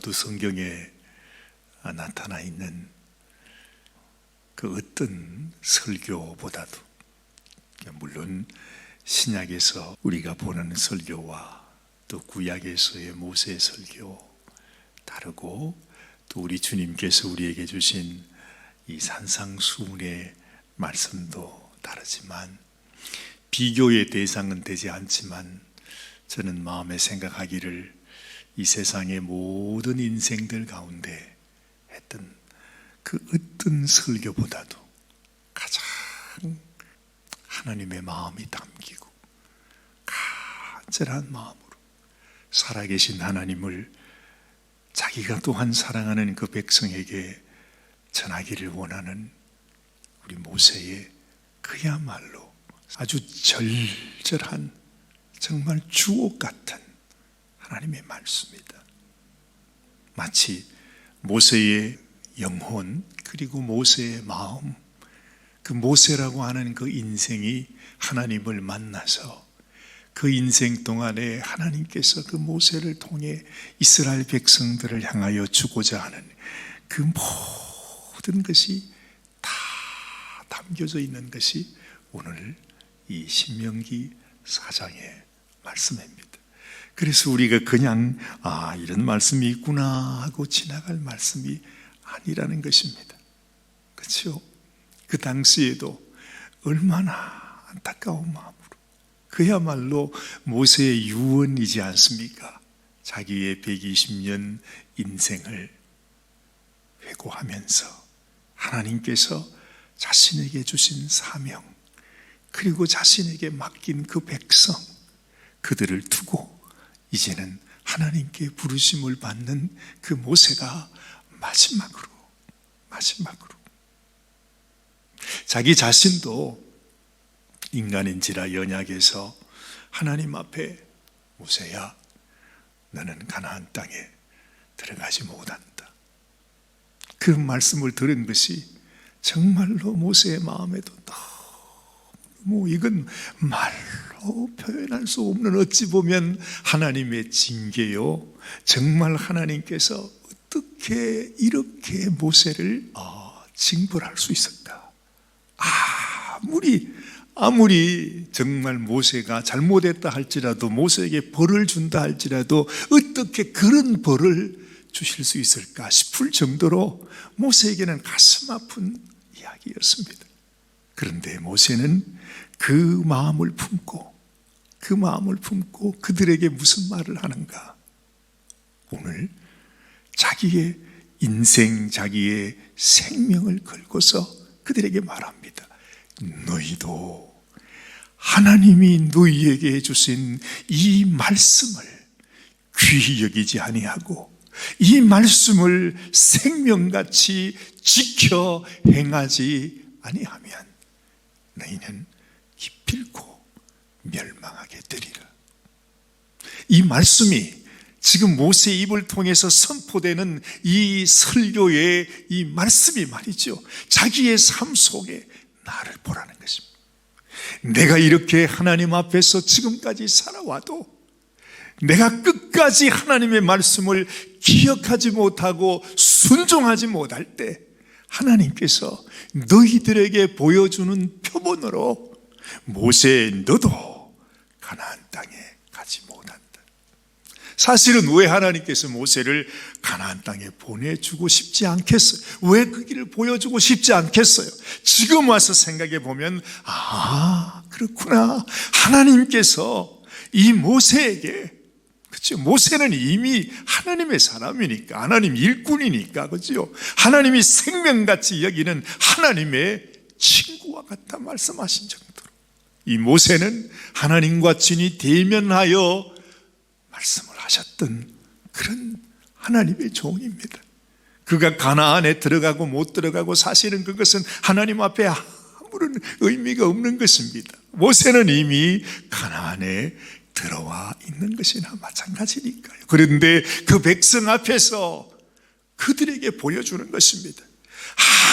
모두 성경에 나타나 있는 그 어떤 설교보다도, 물론 신약에서 우리가 보는 설교와 또 구약에서의 모세의 설교 다르고, 또 우리 주님께서 우리에게 주신 이 산상수훈의 말씀도 다르지만, 비교의 대상은 되지 않지만 저는 마음에 생각하기를 이 세상의 모든 인생들 가운데 했던 그 어떤 설교보다도 가장 하나님의 마음이 담기고 간절한 마음으로 살아계신 하나님을 자기가 또한 사랑하는 그 백성에게 전하기를 원하는 우리 모세의 그야말로 아주 절절한, 정말 주옥 같은 하나님의 말씀이다. 마치 모세의 영혼 그리고 모세의 마음, 그 모세라고 하는 그 인생이 하나님을 만나서 그 인생 동안에 하나님께서 그 모세를 통해 이스라엘 백성들을 향하여 주고자 하는 그 모든 것이 다 담겨져 있는 것이 오늘 이 신명기 4장의 말씀입니다. 그래서 우리가 그냥 이런 말씀이 있구나 하고 지나갈 말씀이 아니라는 것입니다. 그렇죠? 그 당시에도 얼마나 안타까운 마음으로, 그야말로 모세의 유언이지 않습니까? 자기의 120년 인생을 회고하면서 하나님께서 자신에게 주신 사명, 그리고 자신에게 맡긴 그 백성, 그들을 두고 이제는 하나님께 부르심을 받는 그 모세가 마지막으로 자기 자신도 인간인지라 연약해서 하나님 앞에, 모세야, 너는 가나안 땅에 들어가지 못한다, 그런 말씀을 들은 것이 정말로 모세의 마음에도 너무, 이건 말로 표현할 수 없는, 어찌 보면 하나님의 징계요, 정말 하나님께서 어떻게 이렇게 모세를 징벌할 수 있을까? 아무리 정말 모세가 잘못했다 할지라도, 모세에게 벌을 준다 할지라도 어떻게 그런 벌을 주실 수 있을까 싶을 정도로 모세에게는 가슴 아픈 이야기였습니다. 그런데 모세는 그 마음을 품고 그들에게 무슨 말을 하는가? 오늘 자기의 인생, 자기의 생명을 걸고서 그들에게 말합니다. 너희도 하나님이 너희에게 주신 이 말씀을 귀히 여기지 아니하고 이 말씀을 생명같이 지켜 행하지 아니하면 너희는 기필코 멸망하게 되리라. 이 말씀이 지금 모세의 입을 통해서 선포되는 이 설교의 이 말씀이 말이죠, 자기의 삶 속에 나를 보라는 것입니다. 내가 이렇게 하나님 앞에서 지금까지 살아와도 내가 끝까지 하나님의 말씀을 기억하지 못하고 순종하지 못할 때 하나님께서 너희들에게 보여주는 표본으로, 모세 너도 가나안 땅에 가지 못한다. 사실은 왜 하나님께서 모세를 가나안 땅에 보내주고 싶지 않겠어요? 왜 그 길을 보여주고 싶지 않겠어요? 지금 와서 생각해 보면 그렇구나, 하나님께서 이 모세에게, 그렇죠, 모세는 이미 하나님의 사람이니까, 하나님 일꾼이니까, 그렇죠, 하나님이 생명같이 여기는 하나님의 친구와 같다 말씀하신 정도로 이 모세는 하나님과 친히 대면하여 말씀을 하셨던 그런 하나님의 종입니다. 그가 가나안에 들어가고 못 들어가고 사실은 그것은 하나님 앞에 아무런 의미가 없는 것입니다. 모세는 이미 가나안에 들어와 있는 것이나 마찬가지니까요. 그런데 그 백성 앞에서 그들에게 보여주는 것입니다.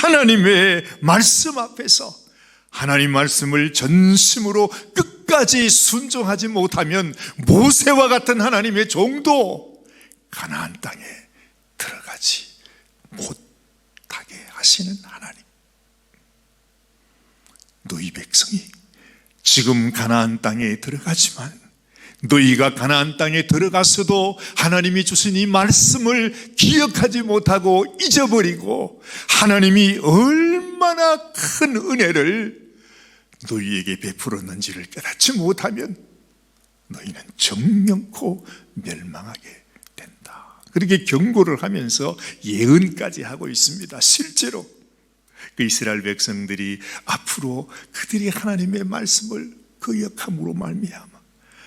하나님의 말씀 앞에서 하나님 말씀을 전심으로 끝까지 순종하지 못하면 모세와 같은 하나님의 종도 가나안 땅에 들어가지 못하게 하시는 하나님. 너희 백성이 지금 가나안 땅에 들어가지만 너희가 가나안 땅에 들어갔어도 하나님이 주신 이 말씀을 기억하지 못하고 잊어버리고 하나님이 얼마나 큰 은혜를 너희에게 베풀었는지를 깨닫지 못하면 너희는 정령코 멸망하게 된다. 그렇게 경고를 하면서 예언까지 하고 있습니다. 실제로 그 이스라엘 백성들이 앞으로 그들이 하나님의 말씀을 거역함으로 말미암아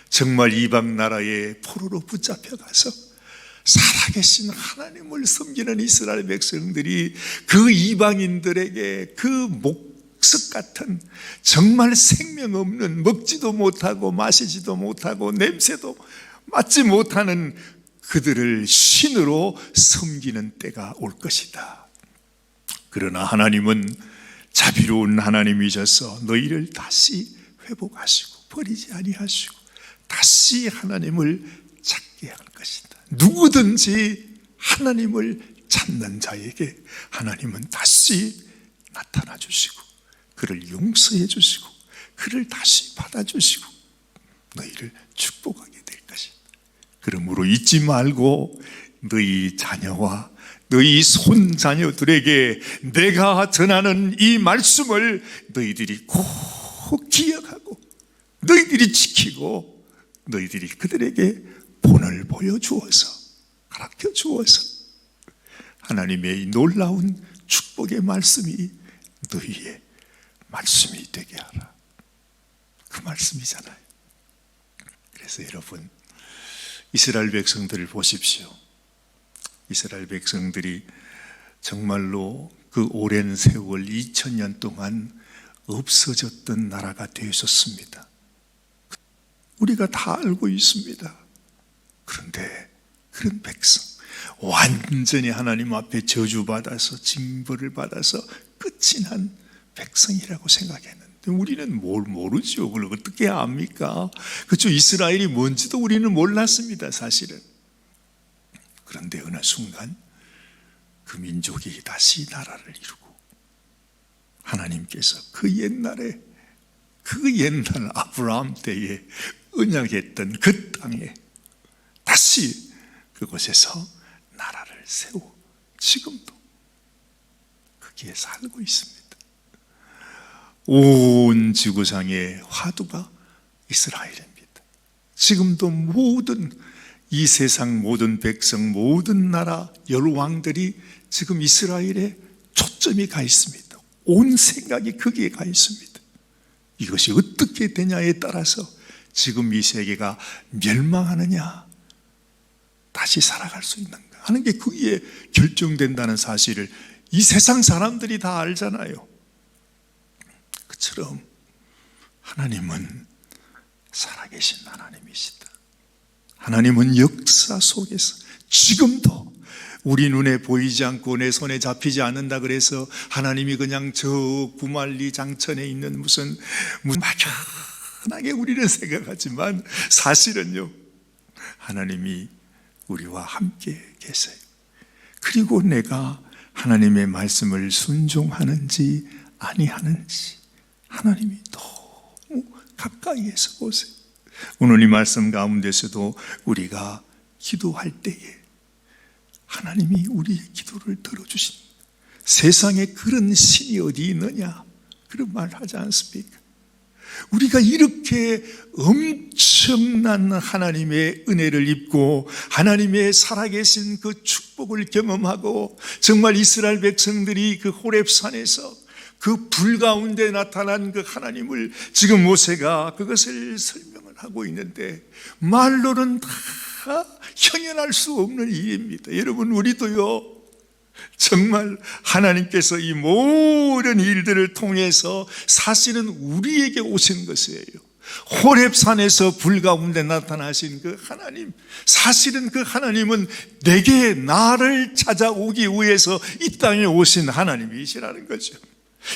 정말 이방 나라의 포로로 붙잡혀가서 살아계신 하나님을 섬기는 이스라엘 백성들이 그 이방인들에게 그 목석 같은 정말 생명 없는, 먹지도 못하고 마시지도 못하고 냄새도 맡지 못하는 그들을 신으로 섬기는 때가 올 것이다. 그러나 하나님은 자비로운 하나님이셔서 너희를 다시 회복하시고 버리지 아니하시고 다시 하나님을 찾게 할 것이다. 누구든지 하나님을 찾는 자에게 하나님은 다시 나타나 주시고 그를 용서해 주시고 그를 다시 받아주시고 너희를 축복하게 될 것이다. 그러므로 잊지 말고 너희 자녀와 너희 손자녀들에게 내가 전하는 이 말씀을 너희들이 꼭 기억하고 너희들이 지키고 너희들이 그들에게 본을 보여주어서 가르쳐 주어서 하나님의 이 놀라운 축복의 말씀이 너희의 말씀이 되게 하라. 그 말씀이잖아요. 그래서 여러분 이스라엘 백성들을 보십시오. 이스라엘 백성들이 정말로 그 오랜 세월 2000년 동안 없어졌던 나라가 되었습니다. 우리가 다 알고 있습니다. 그런데 그런 백성 완전히 하나님 앞에 저주받아서 징벌을 받아서 끝이 난 백성이라고 생각했는데 우리는 뭘 모르죠. 그걸 어떻게 압니까? 그렇죠. 이스라엘이 뭔지도 우리는 몰랐습니다. 사실은. 그런데 어느 순간 그 민족이 다시 나라를 이루고 하나님께서 그 옛날 아브라함 때에 언약했던 그 땅에 다시 그곳에서 나라를 세워 지금도 거기에 살고 있습니다. 온 지구상의 화두가 이스라엘입니다. 지금도 모든 이 세상 모든 백성 모든 나라 열왕들이 지금 이스라엘에 초점이 가 있습니다. 온 생각이 거기에 가 있습니다. 이것이 어떻게 되냐에 따라서 지금 이 세계가 멸망하느냐 다시 살아갈 수 있는가 하는 게 거기에 결정된다는 사실을 이 세상 사람들이 다 알잖아요. 그처럼 하나님은 살아계신 하나님이시다. 하나님은 역사 속에서 지금도 우리 눈에 보이지 않고 내 손에 잡히지 않는다 그래서 하나님이 그냥 저 구말리 장천에 있는 무슨 막연하게 우리는 생각하지만 사실은요 하나님이 우리와 함께 계세요. 그리고 내가 하나님의 말씀을 순종하는지 아니하는지 하나님이 너무 가까이에서 보세요. 오늘 이 말씀 가운데서도 우리가 기도할 때에 하나님이 우리의 기도를 들어주십니다. 세상에 그런 신이 어디 있느냐 그런 말 하지 않습니까? 우리가 이렇게 엄청난 하나님의 은혜를 입고 하나님의 살아계신 그 축복을 경험하고 정말 이스라엘 백성들이 그 호렙산에서 그 불 가운데 나타난 그 하나님을 지금 모세가 그것을 설명을 하고 있는데 말로는 다 형연할 수 없는 일입니다. 여러분 우리도요 정말 하나님께서 이 모든 일들을 통해서 사실은 우리에게 오신 것이에요. 호렙산에서 불 가운데 나타나신 그 하나님, 사실은 그 하나님은 내게 나를 찾아오기 위해서 이 땅에 오신 하나님이시라는 거죠.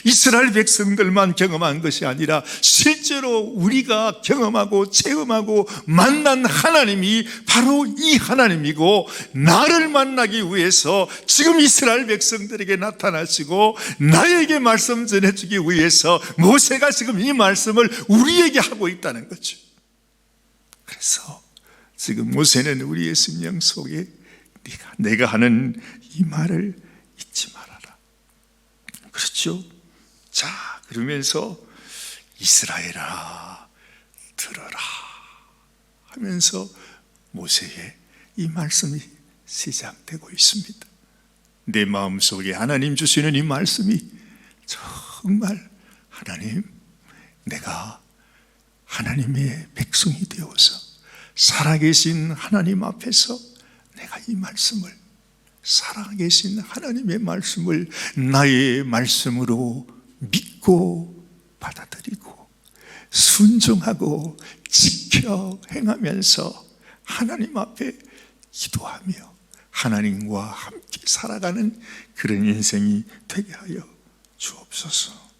이스라엘 백성들만 경험한 것이 아니라 실제로 우리가 경험하고 체험하고 만난 하나님이 바로 이 하나님이고, 나를 만나기 위해서 지금 이스라엘 백성들에게 나타나시고 나에게 말씀 전해주기 위해서 모세가 지금 이 말씀을 우리에게 하고 있다는 거죠. 그래서 지금 모세는 우리의 심령 속에 내가 하는 이 말을 잊지 말아라. 그렇죠? 자, 그러면서 이스라엘아 들어라 하면서 모세의 이 말씀이 시작되고 있습니다. 내 마음속에 하나님 주시는 이 말씀이 정말, 하나님, 내가 하나님의 백성이 되어서 살아계신 하나님 앞에서 내가 이 말씀을, 살아계신 하나님의 말씀을 나의 말씀으로 믿고 받아들이고 순종하고 지켜 행하면서 하나님 앞에 기도하며 하나님과 함께 살아가는 그런 인생이 되게 하여 주옵소서.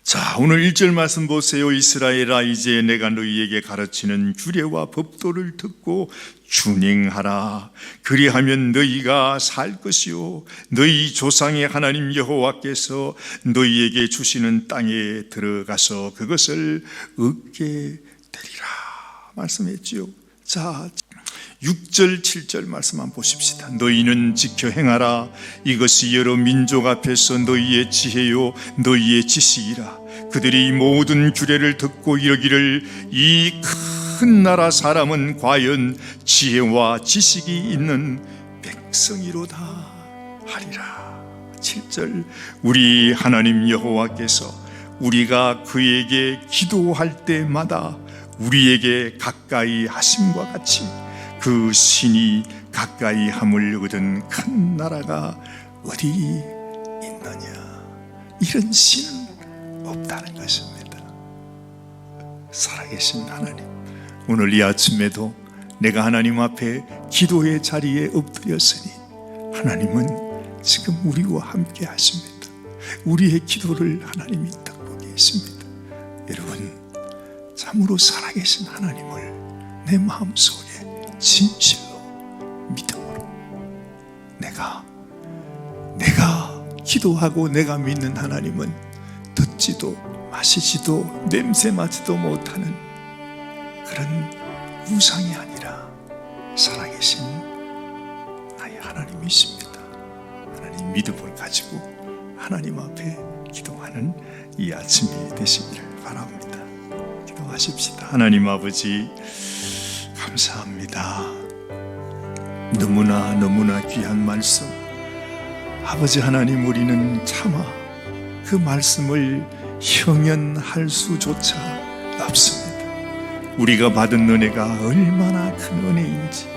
자, 오늘 1절 말씀 보세요. 이스라엘아, 이제 내가 너희에게 가르치는 규례와 법도를 듣고 준행하라. 그리하면 너희가 살 것이요 너희 조상의 하나님 여호와께서 너희에게 주시는 땅에 들어가서 그것을 얻게 되리라 말씀했지요. 자, 6절 7절 말씀 한번 보십시다. 너희는 지켜 행하라. 이것이 여러 민족 앞에서 너희의 지혜요 너희의 지식이라. 그들이 모든 규례를 듣고 이르기를 이 큰 나라 사람은 과연 지혜와 지식이 있는 백성이로다 하리라. 7절, 우리 하나님 여호와께서 우리가 그에게 기도할 때마다 우리에게 가까이 하심과 같이 그 신이 가까이 함을 얻은 큰 나라가 어디 있느냐. 이런 신은 없다는 것입니다. 살아계신 하나님, 오늘 이 아침에도 내가 하나님 앞에 기도의 자리에 엎드렸으니 하나님은 지금 우리와 함께 하십니다. 우리의 기도를 하나님이 듣고 계십니다. 여러분, 참으로 살아계신 하나님을 내 마음속에 진실로 믿음으로 내가 기도하고 내가 믿는 하나님은 듣지도 마시지도 냄새 맡지도 못하는 그런 우상이 아니라 살아계신 나의 하나님이십니다. 하나님 믿음을 가지고 하나님 앞에 기도하는 이 아침이 되시기를 바랍니다. 기도하십시다. 하나님 아버지, 감사합니다. 너무나 귀한 말씀, 아버지 하나님, 우리는 차마 그 말씀을 형연할 수조차 없습니다. 우리가 받은 은혜가 얼마나 큰 은혜인지,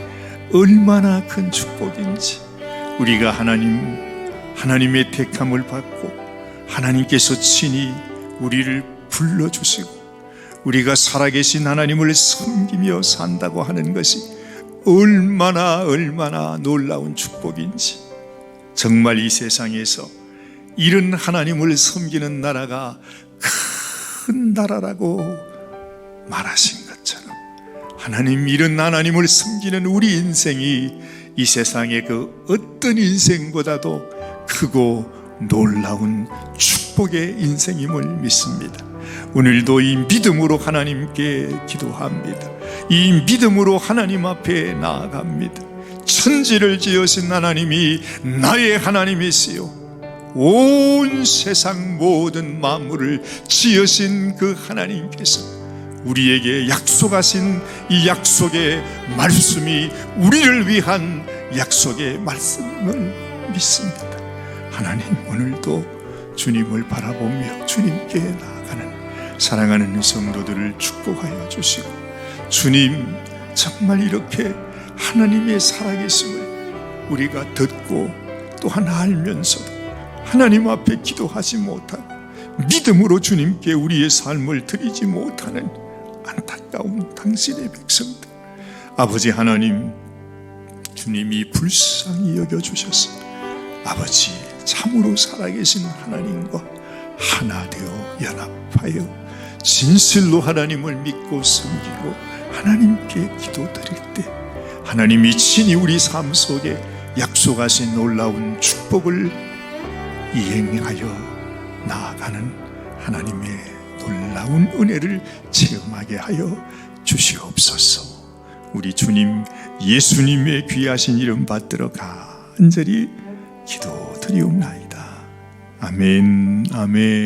얼마나 큰 축복인지, 우리가 하나님의 택함을 받고 하나님께서 친히 우리를 불러주시고 우리가 살아계신 하나님을 섬기며 산다고 하는 것이 얼마나 놀라운 축복인지, 정말 이 세상에서 이런 하나님을 섬기는 나라가 큰 나라라고 말하신 것처럼 하나님, 이런 하나님을 섬기는 우리 인생이 이 세상의 그 어떤 인생보다도 크고 놀라운 축복의 인생임을 믿습니다. 오늘도 이 믿음으로 하나님께 기도합니다. 이 믿음으로 하나님 앞에 나아갑니다. 천지를 지으신 하나님이 나의 하나님이시요 온 세상 모든 만물을 지으신 그 하나님께서 우리에게 약속하신 이 약속의 말씀이 우리를 위한 약속의 말씀을 믿습니다. 하나님, 오늘도 주님을 바라보며 주님께 나아가는 사랑하는 성도들을 축복하여 주시고, 주님, 정말 이렇게 하나님의 살아계심을 우리가 듣고 또한 알면서도 하나님 앞에 기도하지 못하고 믿음으로 주님께 우리의 삶을 드리지 못하는 안타까운 당신의 백성들, 아버지 하나님, 주님이 불쌍히 여겨주셔서 아버지 참으로 살아계신 하나님과 하나 되어 연합하여 진실로 하나님을 믿고 섬기고 하나님께 기도드릴 때 하나님이 친히 우리 삶 속에 약속하신 놀라운 축복을 이행하여 나아가는 하나님의 놀라운 은혜를 체험하게 하여 주시옵소서. 우리 주님 예수님의 귀하신 이름 받들어 간절히 기도드리옵나이다. 아멘, 아멘.